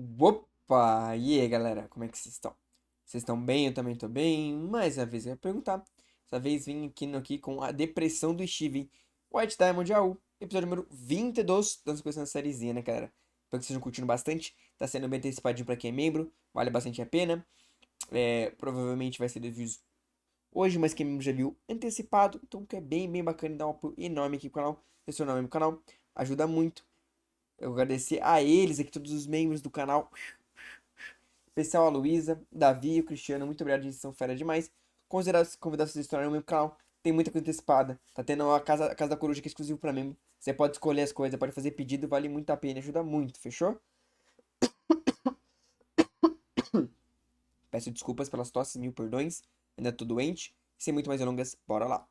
Opa! E aí, galera, como é que vocês estão? Vocês estão bem? Eu também tô bem. Mais uma vez eu ia perguntar. Dessa vez vim aqui com a depressão do Steven. White Diamond AU, episódio número 22. Estamos começando a sériezinha, né, galera? Espero que vocês estejam curtindo bastante. Tá sendo bem antecipadinho pra quem é membro. Vale bastante a pena. Provavelmente vai ser reviews hoje, mas quem é membro já viu antecipado. Então que é bem bacana e dá um apoio enorme aqui pro canal. Se você não é membro do canal, ajuda muito. Eu agradecer a eles aqui, todos os membros do canal. Especial a Luísa, Davi e o Cristiano. Muito obrigado, gente. São fera demais. Convidar vocês a se tornarem meu canal. Tem muita coisa antecipada. Tá tendo a Casa da Coruja que é exclusivo pra membro. Você pode escolher as coisas, pode fazer pedido. Vale muito a pena. Ajuda muito, fechou? Peço desculpas pelas tosses, mil perdões. Ainda tô doente. Sem muito mais delongas, bora lá.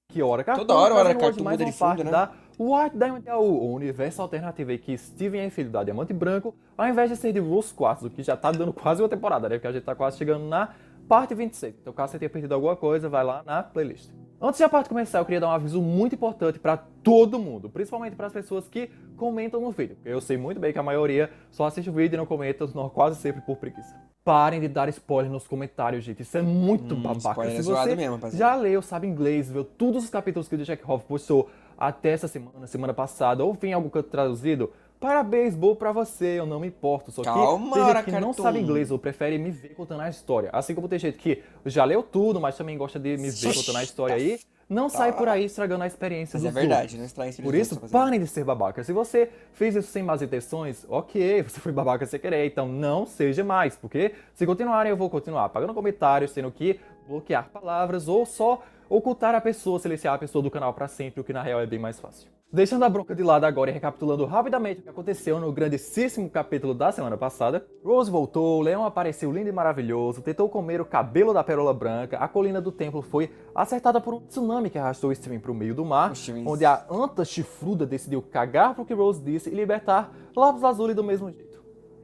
Que hora Toda Cartoon, hora o Hora trazendo hoje Cartoon mais muda de uma fundo, parte né? da White Diamond AU, o universo alternativo em que Steven é filho da Diamante Branco, ao invés de ser de Rose Quartz, o que já tá dando quase uma temporada, né? Porque a gente tá quase chegando na parte 26. Então, caso você tenha perdido alguma coisa, vai lá na playlist. Antes de a parte começar, eu queria dar um aviso muito importante para todo mundo, principalmente para as pessoas que comentam no vídeo, porque eu sei muito bem que a maioria só assiste o vídeo e não comenta, quase sempre por preguiça. Parem de dar spoiler nos comentários, gente. Isso é muito babaca. Spoiler Se é zoado você mesmo, rapaziada. já leu, sabe inglês, viu todos os capítulos que o Jack Hoff postou até essa semana passada, ou vem algum canto traduzido, parabéns, bom pra você, eu não me importo. Só que Calma, tem Hora gente que não sabe Cartoon. inglês ou prefere me ver contando a história. Assim como tem gente que já leu tudo, mas também gosta de me ver contando a história aí, não sai por aí estragando a experiência Mas é dos verdade, outros. não estraga a Por experiência dos isso, outros, rapaziada. parem de ser babaca. Se você fez isso sem más intenções, ok, você foi babaca sem querer, então não seja mais, porque se continuarem eu vou continuar apagando comentários, tendo que bloquear palavras ou só ocultar a pessoa, silenciar a pessoa do canal pra sempre, o que na real é bem mais fácil. Deixando a bronca de lado agora e recapitulando rapidamente o que aconteceu no grandíssimo capítulo da semana passada, Rose voltou, o leão apareceu lindo e maravilhoso, tentou comer o cabelo da pérola branca, a colina do templo foi acertada por um tsunami que arrastou Steven pro meio do mar, O Steven- onde a anta chifruda decidiu cagar pro que Rose disse e libertar Lápis Lazuli do mesmo jeito.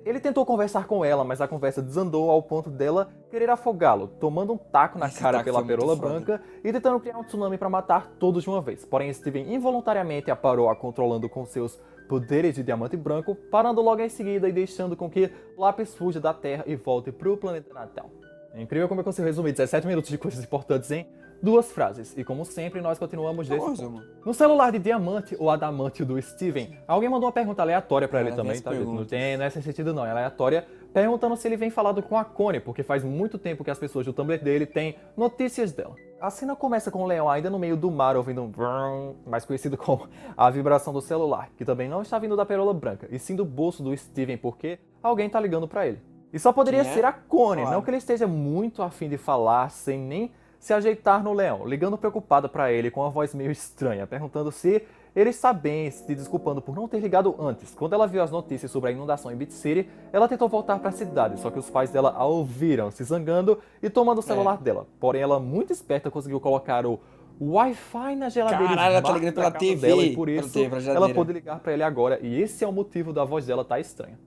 Ele tentou conversar com ela, mas a conversa desandou ao ponto dela querer afogá-lo, tomando um taco na Esse cara taco pela foi muito pérola foda. branca e tentando criar um tsunami para matar todos de uma vez. Porém, Steven involuntariamente a parou a controlando com seus poderes de diamante branco, parando logo em seguida e deixando com que Lápis fuja da Terra e volte pro planeta natal. É incrível como eu consigo resumir 17 minutos de coisas importantes em duas frases. E como sempre, nós continuamos desse ponto. Resumo. No celular de diamante ou adamante do Steven, alguém mandou uma pergunta aleatória pra ele Ela também, vem as tá? Não perguntas. tem nesse sentido não, é aleatória, perguntando se ele vem falado com a Connie, porque faz muito tempo que as pessoas do Tumblr dele têm notícias dela. A cena começa com o leão ainda no meio do mar ouvindo um vrrr, mais conhecido como a vibração do celular, que também não está vindo da pérola branca, e sim do bolso do Steven, porque alguém tá ligando pra ele. E só poderia Quem é? ser a Connie, Claro. não que ele esteja muito afim de falar sem nem se ajeitar no leão, ligando preocupada pra ele com uma voz meio estranha, perguntando se ele está bem, se desculpando por não ter ligado antes. Quando ela viu as notícias sobre a inundação em Beat City, ela tentou voltar pra cidade, só que os pais dela a ouviram, se zangando e tomando o celular dela. Porém, ela, muito esperta, conseguiu colocar o Wi-Fi na geladeira Caralho, ela tá smart ligando da pela casa TV. dela, e por Pela isso TV, pela ela geladeira. pôde ligar pra ele agora, e esse é o motivo da voz dela tá estranha.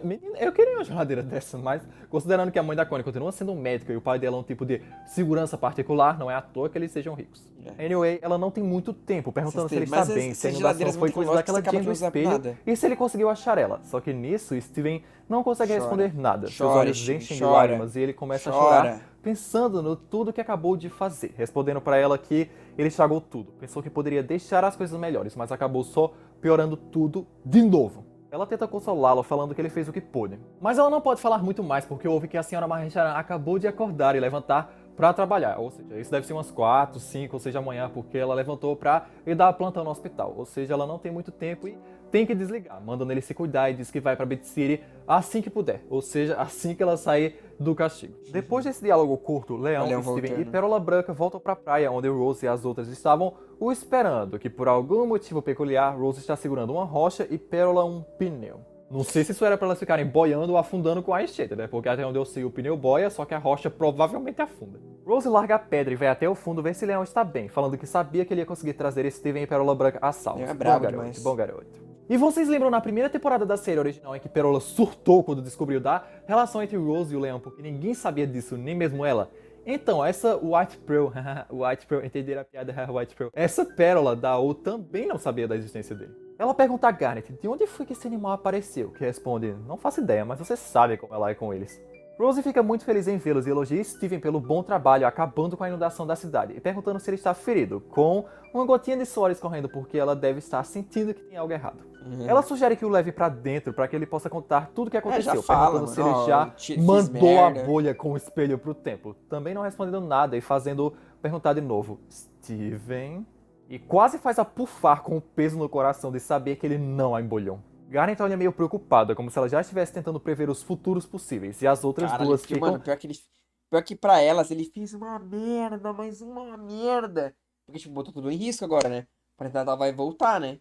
Menina, eu queria uma geladeira dessa, mas considerando que a mãe da Connie continua sendo um médico e o pai dela é um tipo de segurança particular, não é à toa que eles sejam ricos. Anyway, ela não tem muito tempo perguntando se ele está Mas bem, se a essas inundação geladeiras foi muito coisa famosas que daquela você acaba Jane de do usar pra espelho nada. e se ele conseguiu achar ela. Só que nisso, Steven não consegue Chora. responder nada. Seus Chora, olhos Steven, enchem de chora. lágrimas e ele começa a Chora. chorar, pensando no tudo que acabou de fazer, respondendo pra ela que ele estragou tudo. Pensou que poderia deixar as coisas melhores, mas acabou só piorando tudo de novo. Ela tenta consolá-lo, falando que ele fez o que pôde. Mas ela não pode falar muito mais, porque ouve que a senhora Maheshara acabou de acordar e levantar pra trabalhar. Ou seja, isso deve ser umas 4, 5, ou seja, amanhã, porque ela levantou pra ir dar plantão no hospital. Ou seja, ela não tem muito tempo e tem que desligar, mandando ele se cuidar e diz que vai pra Beat City assim que puder. Ou seja, assim que ela sair do castigo. Depois desse diálogo curto, Leão, Leão Steven e voltando. Pérola Branca voltam pra praia, onde Rose e as outras estavam o esperando, que por algum motivo peculiar, Rose está segurando uma rocha e Pérola um pneu. Não sei se isso era pra elas ficarem boiando ou afundando com a enxerga, né? Porque até onde eu sei o pneu boia, só que a rocha provavelmente afunda. Rose larga a pedra e vai até o fundo ver se Leão está bem, falando que sabia que ele ia conseguir trazer Steven e Pérola Branca a salvo. Leão é brabo Bom garoto, demais. bom garoto. E vocês lembram na primeira temporada da série original em que Pérola surtou quando descobriu da relação entre Rose e o Leão, porque ninguém sabia disso, nem mesmo ela? Então, essa White Pearl, White Pearl, entenderam a piada, White Pearl? Essa pérola da O também não sabia da existência dele. Ela pergunta a Garnet de onde foi que esse animal apareceu, que responde, não faço ideia, mas você sabe como ela é com eles. Rose fica muito feliz em vê-los e elogia Steven pelo bom trabalho acabando com a inundação da cidade e perguntando se ele está ferido, com uma gotinha de suor escorrendo porque ela deve estar sentindo que tem algo errado. Ela sugere que o leve pra dentro para que ele possa contar tudo o que aconteceu, já fala, perguntando se ele mano, já fiz mandou a merda. bolha com o espelho pro templo, também não respondendo nada e fazendo perguntar de novo, Steven? E quase faz a pufar com o peso no coração de saber que ele não a embolhou. Garnet olha meio preocupada, como se ela já estivesse tentando prever os futuros possíveis, e as outras Cara, duas porque, ficam... mano, pior que pra elas ele fez uma merda, mas uma merda. Porque, tipo, botou tudo em risco agora, né? Parece que ela vai voltar, né?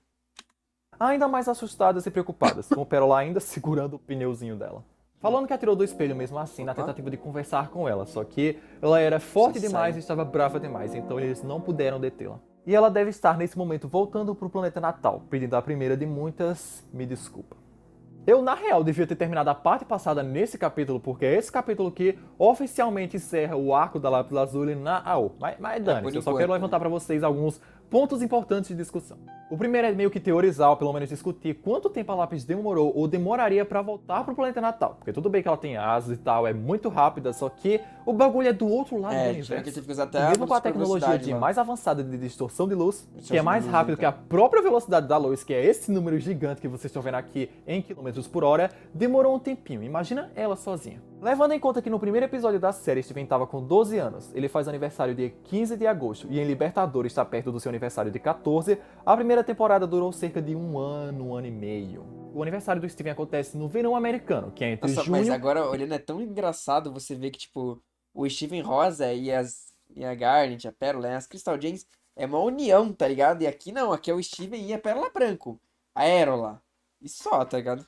ainda mais assustadas e preocupadas, com o Pérola ainda segurando o pneuzinho dela. Falando que atirou do espelho mesmo assim, na Opa. tentativa de conversar com ela, só que ela era forte Você demais sai. e estava brava demais, então eles não puderam detê-la. E ela deve estar nesse momento voltando pro planeta natal, pedindo a primeira de muitas, me desculpa. Eu, na real, devia ter terminado a parte passada nesse capítulo, porque é esse capítulo que oficialmente encerra o arco da Lápis Lazuli na AO. Mas dane-se, eu só quero levantar pra vocês alguns pontos importantes de discussão. O primeiro é meio que teorizar, ou pelo menos discutir, quanto tempo a Lápis demorou ou demoraria pra voltar pro planeta natal. Porque tudo bem que ela tem asas e tal, é muito rápida, só que o bagulho é do outro lado do É, universo. tinha que você fica até E a mesmo com a tecnologia velocidade de lá. mais avançada de distorção de luz, que é Distorção de mais luz, rápido então. que a própria velocidade da luz, que é esse número gigante que vocês estão vendo aqui em quilômetros por hora, demorou um tempinho. Imagina ela sozinha. Levando em conta que no primeiro episódio da série Steven estava com 12 anos, ele faz aniversário dia 15 de agosto e em Libertadores está perto do seu aniversário de 14, a primeira temporada durou cerca de um ano e meio. O aniversário do Steven acontece no verão americano, que é entre Nossa, mas junho... agora, olhando, é tão engraçado você ver que, tipo, o Steven Rosa e a Garnet, a Pérola, né, as Crystal Gems, é uma união, tá ligado? E aqui não, aqui é o Steven e a Pérola Branco. A Aerola. E só, tá ligado?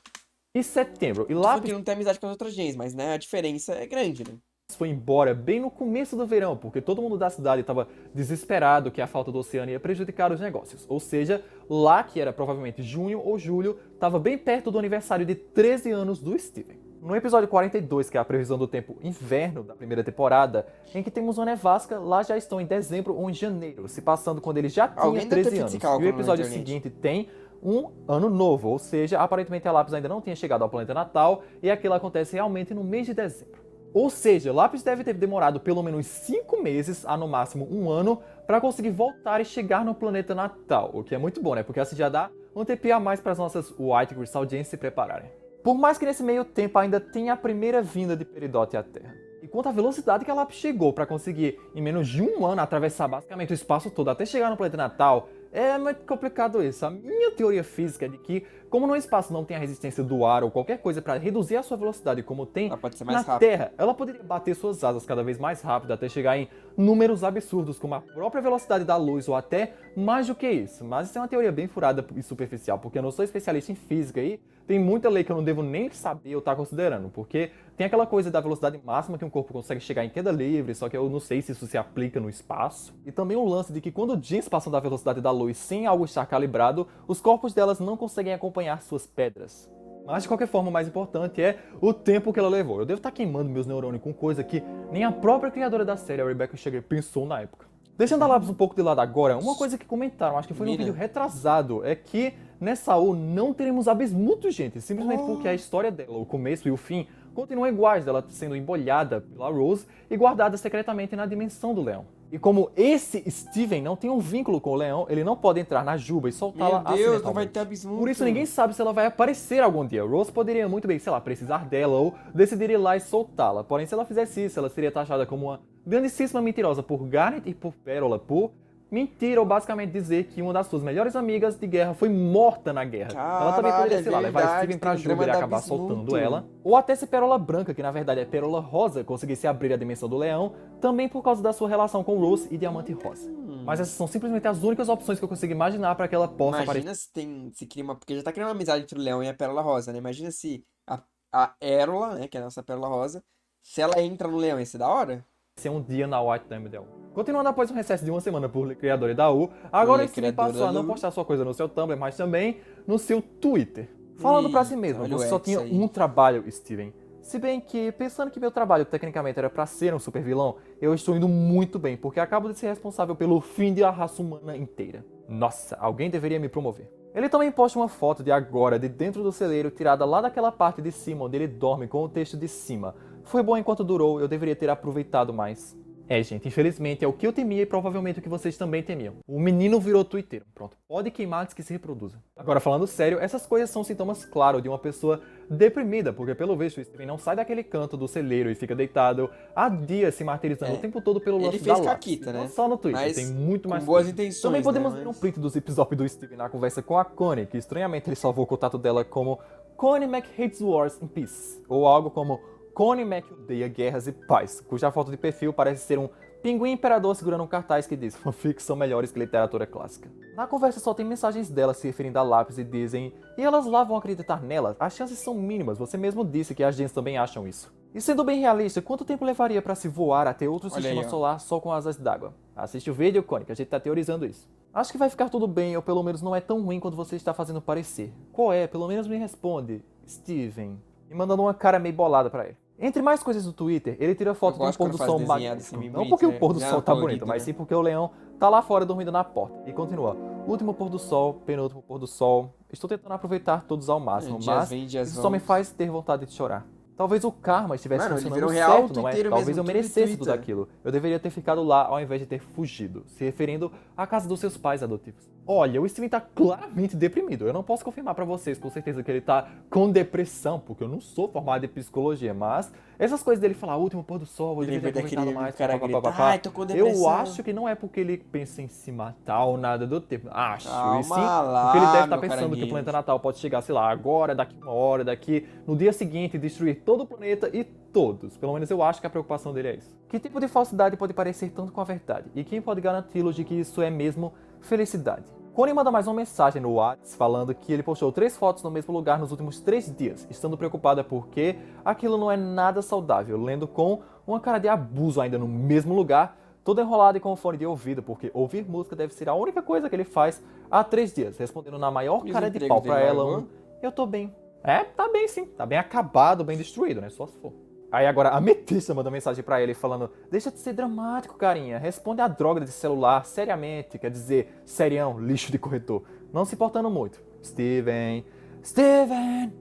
e setembro. E Não tô falando Lápis que não tem amizade com as outras gens, mas, né, a diferença é grande, né? foi embora bem no começo do verão, porque todo mundo da cidade estava desesperado que a falta do oceano ia prejudicar os negócios. Ou seja, lá, que era provavelmente junho ou julho, estava bem perto do aniversário de 13 anos do Steven. No episódio 42, que é a previsão do tempo inverno da primeira temporada, em que temos uma nevasca, lá já estão em dezembro ou em janeiro, se passando quando ele já tinha Alguém deve ter 13 feito anos. esse E cálculo o na episódio internet. seguinte tem um ano novo, ou seja, aparentemente a Lápis ainda não tinha chegado ao planeta natal e aquilo acontece realmente no mês de dezembro. Ou seja, Lápis deve ter demorado pelo menos 5 meses, a no máximo um ano, para conseguir voltar e chegar no planeta natal, o que é muito bom, né? Porque assim já dá um tempinho a mais para as nossas White Crystal Gems se prepararem. Por mais que nesse meio tempo ainda tenha a primeira vinda de Peridot à Terra. E quanto à velocidade que a Lápis chegou para conseguir, em menos de um ano, atravessar basicamente o espaço todo até chegar no planeta natal, é muito complicado isso. A minha teoria física é de que, como no espaço não tem a resistência do ar ou qualquer coisa para reduzir a sua velocidade como tem Ela pode ser na mais rápida. Terra, ela poderia bater suas asas cada vez mais rápido até chegar em números absurdos, como a própria velocidade da luz ou até mais do que isso. Mas isso é uma teoria bem furada e superficial, porque eu não sou especialista em física e tem muita lei que eu não devo nem saber ou estar considerando, porque tem aquela coisa da velocidade máxima que um corpo consegue chegar em queda livre, só que eu não sei se isso se aplica no espaço. E também o lance de que quando gems passam da velocidade da luz sem algo estar calibrado, os corpos delas não conseguem acompanhar suas pedras. Mas de qualquer forma, o mais importante é o tempo que ela levou. Eu devo estar queimando meus neurônios com coisa que nem a própria criadora da série, a Rebecca Sugar, pensou na época. Deixando a Lápis um pouco de lado agora, uma coisa que comentaram, acho que foi num Mira. vídeo retrasado, é que nessa U não teremos abismuto, gente. Simplesmente porque a história dela, o começo e o fim, continuam iguais, dela sendo embolhada pela Rose e guardada secretamente na dimensão do leão. E como esse Steven não tem um vínculo com o leão, ele não pode entrar na Juba e soltá-la Meu Deus, não vai acidentalmente. ter abismuto. Por isso ninguém sabe se ela vai aparecer algum dia. Rose poderia muito bem, sei lá, precisar dela ou decidir ir lá e soltá-la. Porém, se ela fizesse isso, ela seria taxada como uma grandíssima mentirosa por Garnet e por Pérola por mentir ou basicamente dizer que uma das suas melhores amigas de guerra foi morta na guerra. Ela também Caralho, poderia, é sei lá, levar verdade, Steven pra tem o Juba drama e da acabar Bismuto. soltando ela. Ou até se Pérola Branca, que na verdade é Pérola Rosa, conseguisse abrir a dimensão do leão, também por causa da sua relação com Rose e Diamante Rosa. Mas essas são simplesmente as únicas opções que eu consigo imaginar para que ela possa aparecer. Imagina se cria uma. Porque já tá criando uma amizade entre o Leão e a Pérola Rosa, né? Imagina se a Érola, né? Que é a nossa Pérola Rosa, se ela entra no Leão, ia ser da hora? Ser um dia na White Time dela. Continuando após um recesso de uma semana por criadora da U, agora Steven Criadora passou a da não U. postar sua coisa no seu Tumblr, mas também no seu Twitter. Falando pra si Eita, mesmo, olha o você só X tinha aí. um trabalho, Steven. Se bem que, pensando que meu trabalho tecnicamente era pra ser um super vilão, eu estou indo muito bem, porque acabo de ser responsável pelo fim da raça humana inteira. Nossa, alguém deveria me promover. Ele também posta uma foto de agora, de dentro do celeiro, tirada lá daquela parte de cima onde ele dorme com o texto de cima. Foi bom enquanto durou, eu deveria ter aproveitado mais. Gente, infelizmente é o que eu temia e provavelmente o que vocês também temiam. O menino virou twitteiro. Pronto, pode queimar antes que se reproduza. Agora, falando sério, essas coisas são sintomas claros de uma pessoa deprimida, porque pelo visto o Steven não sai daquele canto do celeiro e fica deitado há dias se martirizando o tempo todo pelo lance da Ele fez lápis. caquita, né? Não só no Twitter, Mas tem muito mais com boas coisa. intenções, Também podemos né? ver um print do zip zop do Steven na conversa com a Connie, que estranhamente ele salvou o contato dela como Connie Mac hates wars in peace, ou algo como Connie Mac odeia guerras e paz, cuja foto de perfil parece ser um pinguim imperador segurando um cartaz que diz fanfics são melhores que literatura clássica. Na conversa só tem mensagens dela se referindo a lápis e dizem e elas lá vão acreditar nelas? As chances são mínimas, você mesmo disse que as gens também acham isso. E sendo bem realista, quanto tempo levaria pra se voar até outro sistema solar só com asas d'água? Assiste o vídeo, Connie, que a gente tá teorizando isso. Acho que vai ficar tudo bem, ou pelo menos não é tão ruim quanto você está fazendo parecer. Qual é? Pelo menos me responde. Steven. E mandando uma cara meio bolada pra ele. Entre mais coisas do Twitter, ele tira foto de um pôr do sol magnífico. Não porque o pôr do sol tá bonito, mas sim porque o leão tá lá fora dormindo na porta. E continua. Último pôr do sol, penúltimo pôr do sol. Estou tentando aproveitar todos ao máximo, mas isso só me faz ter vontade de chorar. Talvez o karma estivesse funcionando certo, não é? Talvez eu merecesse tudo aquilo. Eu deveria ter ficado lá ao invés de ter fugido, se referindo à casa dos seus pais adotivos. Olha, o Steven tá claramente deprimido. Eu não posso confirmar pra vocês com certeza que ele tá com depressão, porque eu não sou formado em psicologia, mas essas coisas dele falar, último pôr do sol, eu deveria ter aproveitado mais, Ai, tô com depressão. Eu acho que não é porque ele pensa em se matar ou nada do tipo. Acho, e sim, lá, porque ele deve estar pensando que o planeta Natal pode chegar, sei lá, agora, daqui uma hora, daqui, no dia seguinte, destruir todo o planeta e todos. Pelo menos eu acho que a preocupação dele é isso. Que tipo de falsidade pode parecer tanto com a verdade? E quem pode garanti-lo de que isso é mesmo felicidade? Connie manda mais uma mensagem no WhatsApp falando que ele postou 3 fotos no mesmo lugar nos últimos 3 dias, estando preocupada porque aquilo não é nada saudável, lendo com uma cara de abuso ainda no mesmo lugar, todo enrolado e com fone de ouvido, porque ouvir música deve ser a única coisa que ele faz há 3 dias, respondendo na maior cara de pau pra ela eu tô bem. Tá bem sim, tá bem acabado, bem destruído, né, só se for. Aí agora a Ametista manda mensagem pra ele falando deixa de ser dramático, carinha. Responde a droga de celular seriamente. Quer dizer, serião, lixo de corretor. Não se importando muito. Steven.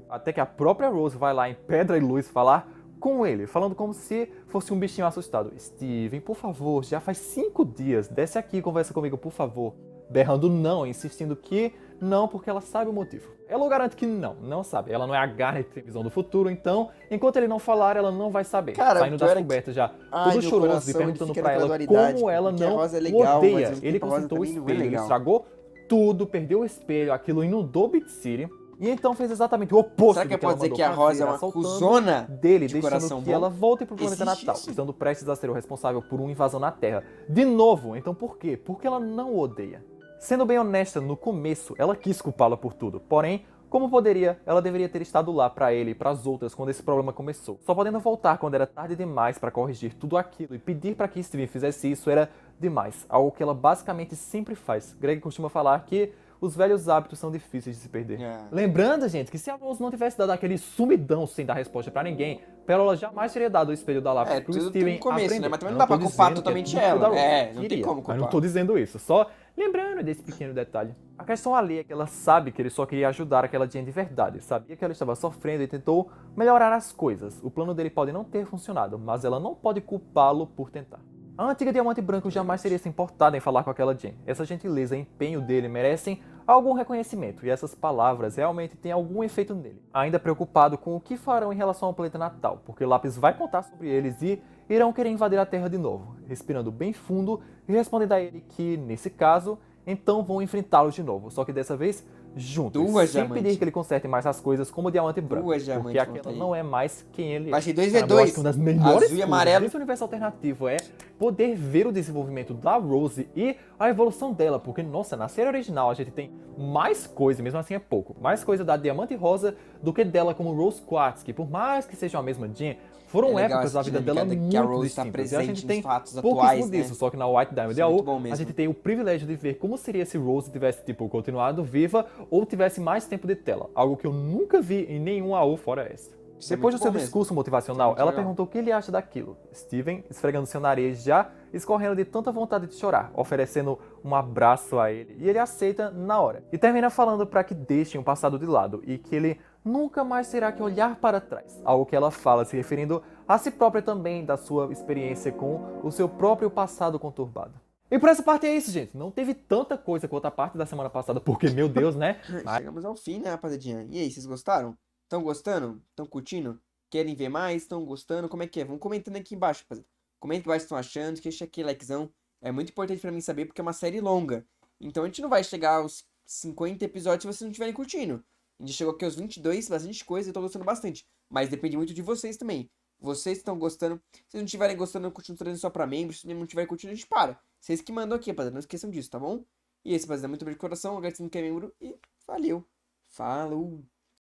Até que a própria Rose vai lá em Pedra e Luz falar com ele. Falando como se fosse um bichinho assustado. Steven, por favor, já faz 5 dias. Desce aqui e conversa comigo, por favor. Berrando não, insistindo que não, porque ela sabe o motivo. Ela garante que não sabe. Ela não é a Garnet de previsão do futuro, então, enquanto ele não falar, ela não vai saber. Cara, saindo das cobertas já, todo choroso e perguntando pra ela como ela não o odeia. Ele consultou o espelho, ele estragou tudo, perdeu o espelho, aquilo inundou Big City. E então fez exatamente o oposto. Será que do que pode dizer que a Rosa é uma cuzona dele, deixando que ela volte pro planeta Natal, estando prestes a ser o responsável por uma invasão na Terra. De novo, então por quê? Porque ela não o odeia. Sendo bem honesta, no começo, ela quis culpá-la por tudo. Porém, como poderia, ela deveria ter estado lá pra ele e pras outras quando esse problema começou. Só podendo voltar quando era tarde demais pra corrigir tudo aquilo e pedir pra que Steven fizesse isso era demais. Algo que ela basicamente sempre faz. Greg costuma falar que os velhos hábitos são difíceis de se perder. Lembrando, gente, que se a Rose não tivesse dado aquele sumidão sem dar resposta pra ninguém, Pérola jamais teria dado o espelho da lápis pro Steven aprender. Né? Mas também não dá pra culpar totalmente ela. Não tem como culpar. Mas não tô dizendo isso, só lembrando desse pequeno detalhe. A questão ali é que ela sabe que ele só queria ajudar aquela Jen de verdade, sabia que ela estava sofrendo e tentou melhorar as coisas. O plano dele pode não ter funcionado, mas ela não pode culpá-lo por tentar. A antiga Diamante Branco jamais teria se importado em falar com aquela Jen. Essa gentileza e empenho dele merecem algum reconhecimento, e essas palavras realmente têm algum efeito nele. Ainda preocupado com o que farão em relação ao planeta Natal, porque o Lápis vai contar sobre eles e irão querer invadir a Terra de novo, respirando bem fundo e respondendo a ele que, nesse caso, então vão enfrentá-los de novo, só que dessa vez juntos, sem pedir que ele conserte mais as coisas como o Diamante Branco, porque aquela não é mais quem ele é. Vai ser 2v2, uma das melhores azul e amarelo desse universo alternativo é poder ver o desenvolvimento da Rose e a evolução dela, porque, nossa, na série original a gente tem mais coisa, mesmo assim é pouco, mais coisa da Diamante Rosa do que dela como Rose Quartz, que por mais que sejam a mesma Jean, foram épocas da vida dela muito distintas, e a gente tem pouquíssimo disso, só que na White Diamond e AU, a gente tem o privilégio de ver como seria se Rose tivesse, tipo, continuado viva ou tivesse mais tempo de tela, algo que eu nunca vi em nenhum AU fora essa. Isso é Depois muito do seu bom mesmo. discurso Isso é motivacional, muito ela legal. perguntou o que ele acha daquilo. Steven, esfregando seu nariz já, escorrendo de tanta vontade de chorar, oferecendo um abraço a ele, e ele aceita na hora. E termina falando para que deixem o passado de lado e que ele nunca mais terá que olhar para trás. Algo que ela fala se referindo a si própria também, da sua experiência com o seu próprio passado conturbado. E por essa parte é isso, gente. Não teve tanta coisa quanto a parte da semana passada, porque, meu Deus, né? Chegamos ao fim, né, rapaziadinha? E aí, vocês gostaram? Estão gostando? Estão curtindo? Querem ver mais? Estão gostando? Como é que é? Vão comentando aqui embaixo, rapaziada. Comenta aqui embaixo o que estão achando, deixa aquele likezão. É muito importante pra mim saber, porque é uma série longa. Então a gente não vai chegar aos 50 episódios se vocês não estiverem curtindo. A gente chegou aqui aos 22, bastante coisa, eu tô gostando bastante. Mas depende muito de vocês também. Vocês estão gostando. Se vocês não estiverem gostando, eu continuo trazendo só pra membros. Se não estiverem curtindo, a gente para. Vocês que mandam aqui, rapaziada. Não esqueçam disso, tá bom? E esse, rapaziada, muito bem de coração. Agradecendo que é membro e valeu. Falou!